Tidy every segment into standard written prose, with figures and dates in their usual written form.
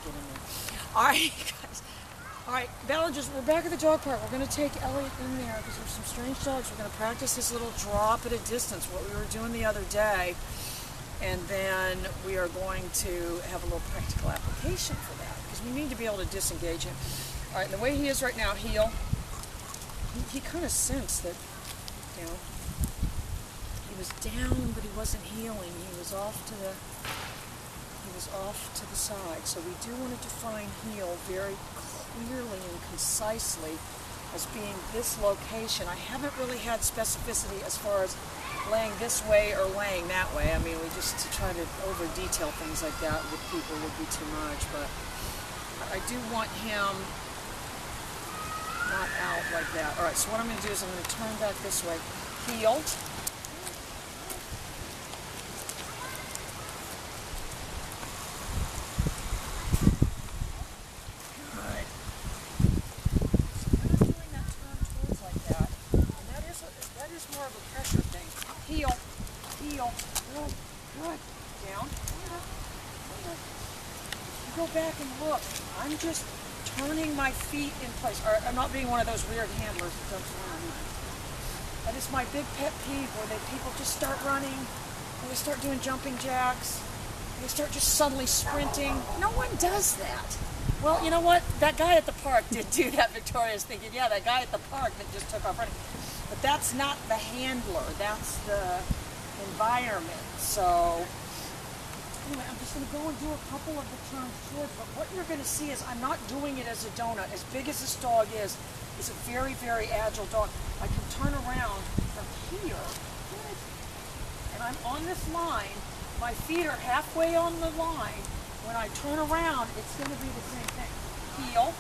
get in there. All right, guys. All right, Bella, we're back at the dog park. We're going to take Elliot in there because there's some strange dogs. We're going to practice this little drop at a distance, what we were doing the other day. And then we are going to have a little practical application for that because we need to be able to disengage him. All right, and the way he is right now, heel. He kind of sensed that, you know, he was down, but he wasn't healing. He was off to the side. So we do want to define heel very clearly and concisely as being this location. I haven't really had specificity as far as laying this way or laying that way. I mean, we just to try to over detail things like that with people would be too much, but I do want him not out like that. All right, so what I'm going to do is I'm going to turn back this way. Heel. Heel, heel, good, good, down, you go back and look, I'm just turning my feet in place. All right, I'm not being one of those weird handlers that jumps around. That is my big pet peeve where people just start running, and they start doing jumping jacks, and they start just suddenly sprinting. No one does that. Well, you know what? That guy at the park did do that. Victoria's thinking, yeah, that guy at the park that just took off running. But that's not the handler, that's the environment. So, anyway, I'm just going to go and do a couple of the turns towards, but what you're going to see is I'm not doing it as a donut. As big as this dog is, it's a very, very agile dog. I can turn around from here, and I'm on this line. My feet are halfway on the line. When I turn around, it's going to be the same thing. Heel.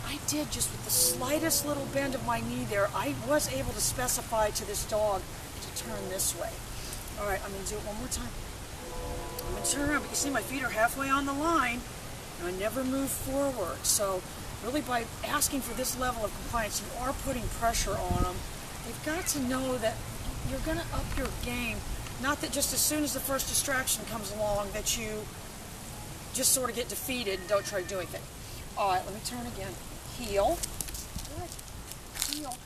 I did just with the slightest little bend of my knee there, I was able to specify to this dog to turn this way. All right, I'm going to do it one more time. I'm going to turn around, but you see my feet are halfway on the line, and I never move forward. So really by asking for this level of compliance, you are putting pressure on them. They've got to know that you're going to up your game. Not that just as soon as the first distraction comes along that you just sort of get defeated and don't try to do anything. All right, let me turn again. Heel. Good. Heel.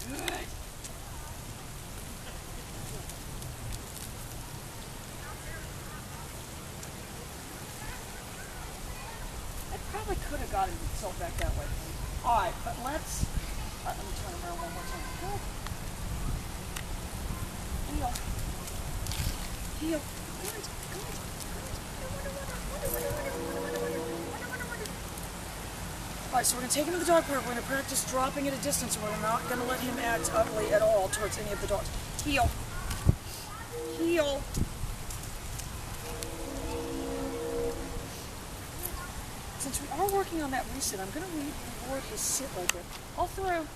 Good. I probably could have gotten himself back that way. All right, but let's... All right, let me turn around one more time. Good. Heel. Heel. Good. All right, so we're going to take him to the dog park. We're going to practice dropping at a distance. We're not going to let him act ugly at all towards any of the dogs. Heel. Heel. Since we are working on that reset, I'm going to reward his sit right there. All through.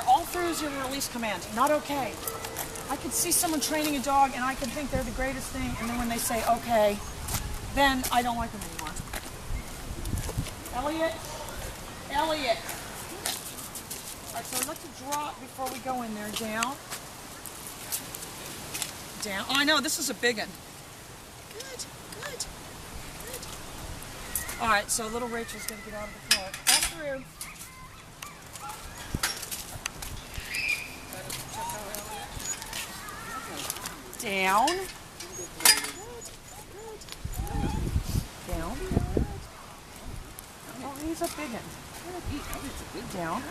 All through is your release command. Not okay. I could see someone training a dog and I can think they're the greatest thing, and then when they say okay, then I don't like them anymore. Elliot. Elliot. All right, so I'd like to drop before we go in there. Down. Down. Oh, I know, this is a big one. Good, good, good. All right, so little Rachel's going to get out of the car. All through. Down. Down. Oh, he's a big one. Down.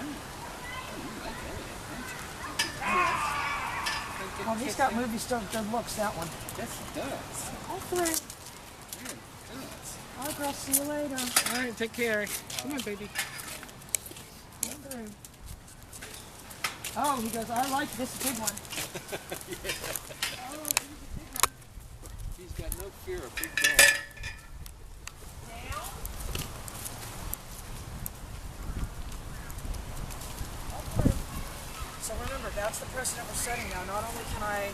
Oh, he's got movie star good looks, that one. Yes, he does. All three. Yeah, he does. All right, girl, see you later. All right, take care. Come on, baby. All through. Oh, he goes, I like this big one. Yeah. Oh, he's a big one. He's got no fear of big dogs. Down. Up through. So remember, that's the precedent we're setting now. Not only can I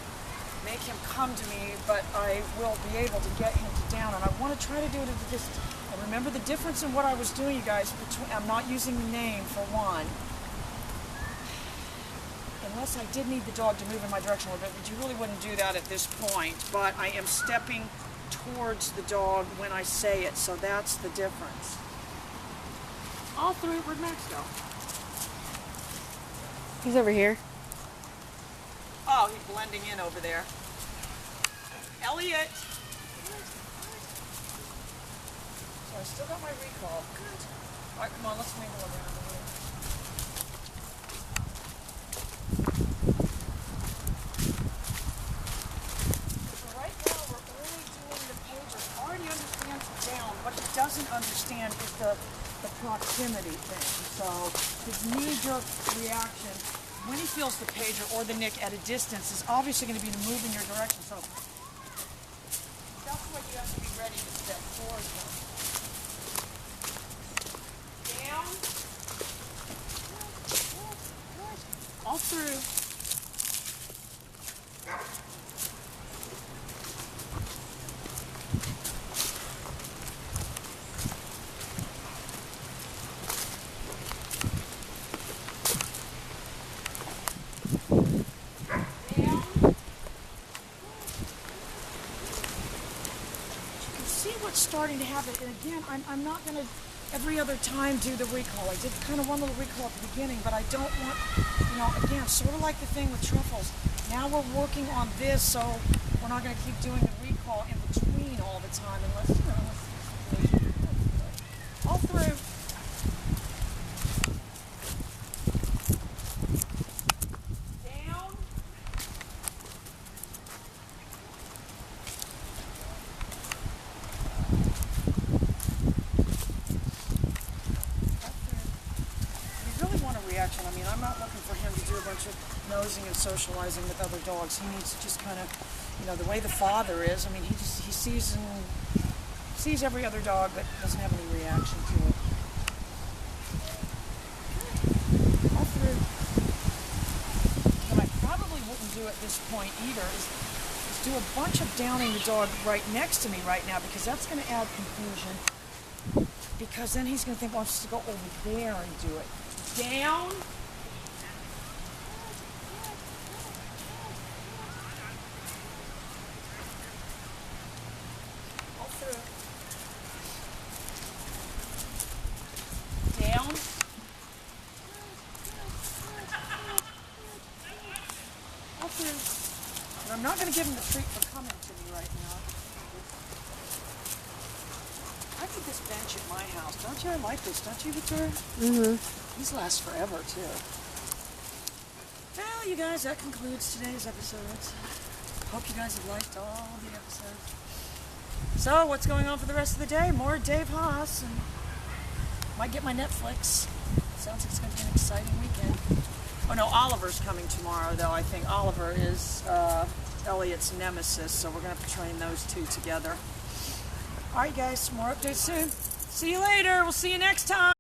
make him come to me, but I will be able to get him down, and I want to try to do it at a distance. And remember the difference in what I was doing, you guys, I'm not using the name for one. Unless I did need the dog to move in my direction a little bit, but you really wouldn't do that at this point. But I am stepping towards the dog when I say it, so that's the difference. All three, where'd Max go? He's over here. Oh, he's blending in over there. Elliot! So I still got my recall. Good. All right, come on, let's mingle around a little. So right now we're only doing the pager. He already understands down. What he doesn't understand is the proximity thing. So his knee-jerk reaction when he feels the pager or the nick at a distance is obviously going to be to move in your direction. So that's what you have to be ready to step towards him. Down. All through. Starting to happen, and again, I'm not going to every other time do the recall. I did kind of one little recall at the beginning, but I don't want, again, sort of like the thing with truffles. Now we're working on this, so we're not going to keep doing the recall in between all the time unless, all through. I mean, I'm not looking for him to do a bunch of nosing and socializing with other dogs. He needs to just kind of, the way the father is. I mean, he sees every other dog, but doesn't have any reaction to it. All through. What I probably wouldn't do at this point either is do a bunch of downing the dog right next to me right now, because that's going to add confusion. Because then he's going to think, well, I'm supposed to go over there and do it. Down. All through. Down. All through. And I'm not going to give him the treat for coming to me right now. I need this bench at my house. Don't you? I like this. Don't you, Victoria? Mm-hmm. These last forever, too. Well, you guys, that concludes today's episode. Hope you guys have liked all the episodes. So, what's going on for the rest of the day? More Dave Haas, and might get my Netflix. Sounds like it's going to be an exciting weekend. Oh, no, Oliver's coming tomorrow, though. I think Oliver is Elliot's nemesis, so we're going to have to train those two together. All right, guys, more updates soon. See you later. We'll see you next time.